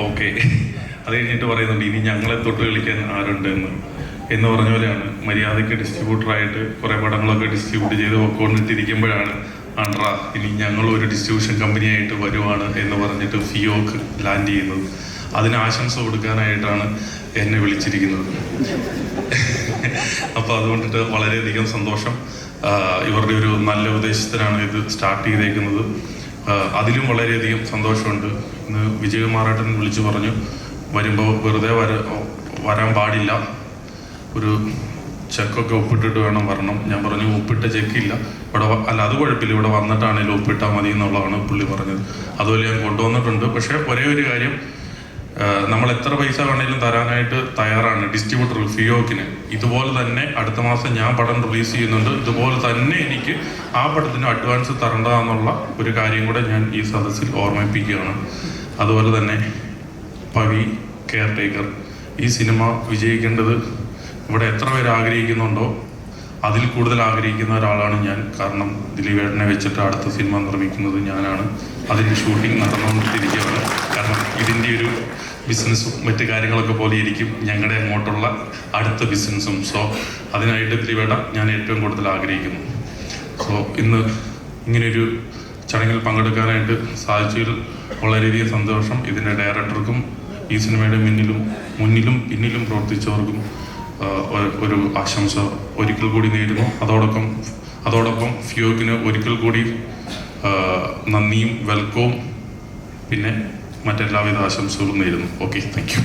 Okay. അത് കഴിഞ്ഞിട്ട് പറയുന്നുണ്ട് ഇനി ഞങ്ങളെ തൊട്ട് കളിക്കാൻ ആരുണ്ട് എന്ന് പറഞ്ഞ പോലെയാണ്. മര്യാദയ്ക്ക് ഡിസ്ട്രിബ്യൂട്ടറായിട്ട് കുറേ പടങ്ങളൊക്കെ ഡിസ്ട്രിബ്യൂട്ട് ചെയ്ത് പൊക്കോണ്ടിട്ടിരിക്കുമ്പോഴാണ് ആണ്ട്രാ ഇനി ഞങ്ങൾ ഒരു ഡിസ്ട്രിബ്യൂഷൻ കമ്പനിയായിട്ട് വരുവാണ് എന്ന് പറഞ്ഞിട്ട് ഫിയോക്ക് ലാൻഡ് ചെയ്യുന്നത്. അതിന് ആശംസ കൊടുക്കാനായിട്ടാണ് എന്നെ വിളിച്ചിരിക്കുന്നത്. അപ്പോൾ അതുകൊണ്ടിട്ട് വളരെയധികം സന്തോഷം. ഇവരുടെ ഒരു നല്ല ഉദ്ദേശത്തിനാണ് ഇത് സ്റ്റാർട്ട് ചെയ്തേക്കുന്നത്. അതിലും വളരെയധികം സന്തോഷമുണ്ട്. ഇന്ന് വിജയകുമാറേട്ടൻ വിളിച്ചു പറഞ്ഞു വരുമ്പോൾ വെറുതെ വരാൻ പാടില്ല, ഒരു ചെക്കൊക്കെ ഒപ്പിട്ടിട്ട് വേണം വരണം. ഞാൻ പറഞ്ഞു ഒപ്പിട്ട ചെക്കില്ല ഇവിടെ, അല്ല അത് കുഴപ്പമില്ല, ഇവിടെ വന്നിട്ടാണെങ്കിലും ഒപ്പിട്ടാൽ മതി എന്നുള്ളതാണ് പുള്ളി പറഞ്ഞത്. അതുപോലെ ഞാൻ കൊണ്ടുവന്നിട്ടുണ്ട്. പക്ഷേ ഒരേ ഒരു കാര്യം, നമ്മൾ എത്ര പൈസ വേണമെങ്കിലും തരാനായിട്ട് തയ്യാറാണ് ഡിസ്ട്രിബ്യൂട്ടർ ഫിയോക്കിന്. ഇതുപോലെ തന്നെ അടുത്ത മാസം ഞാൻ പടം റിലീസ് ചെയ്യുന്നുണ്ട്. ഇതുപോലെ തന്നെ എനിക്ക് ആ പടത്തിന് അഡ്വാൻസ് തരേണ്ടതെന്നുള്ള ഒരു കാര്യം കൂടെ ഞാൻ ഈ സദസ്സിൽ ഓർമ്മിപ്പിക്കുകയാണ്. അതുപോലെ തന്നെ പവി കെയർ ടേക്കർ, ഈ സിനിമ വിജയിക്കേണ്ടത് ഇവിടെ എത്ര പേര് ആഗ്രഹിക്കുന്നുണ്ടോ അതിൽ കൂടുതൽ ആഗ്രഹിക്കുന്ന ഒരാളാണ് ഞാൻ. കാരണം ദിലീപേട്ടനെ വെച്ചിട്ട് അടുത്ത സിനിമ നിർമ്മിക്കുന്നത് ഞാനാണ്. അതിൻ്റെ ഷൂട്ടിംഗ് നടന്നുകൊണ്ടിരിക്കുകയാണ്. കാരണം ഇതിൻ്റെ ഒരു ബിസിനസ്സും മറ്റു കാര്യങ്ങളൊക്കെ പോലെ ഇരിക്കും ഞങ്ങളുടെ അങ്ങോട്ടുള്ള അടുത്ത ബിസിനസ്സും. സോ അതിനായിട്ട് ദിലീപേട്ട ഞാൻ ഏറ്റവും കൂടുതൽ ആഗ്രഹിക്കുന്നു. സോ ഇന്ന് ഇങ്ങനെയൊരു ചടങ്ങിൽ പങ്കെടുക്കാനായിട്ട് സാധിച്ചതിൽ വളരെയധികം സന്തോഷം. ഇതിൻ്റെ ഡയറക്ടർക്കും ഈ സിനിമയുടെ മുന്നിലും പിന്നിലും പ്രവർത്തിച്ചവർക്കും ഒരു ആശംസ ഒരിക്കൽ കൂടി നേരുന്നു. അതോടൊപ്പം ഫിയോക്കിന് ഒരിക്കൽ കൂടി നന്ദിയും വെൽക്കവും പിന്നെ മറ്റെല്ലാവിധ ആശംസകളും നേരുന്നു. Okay, thank you.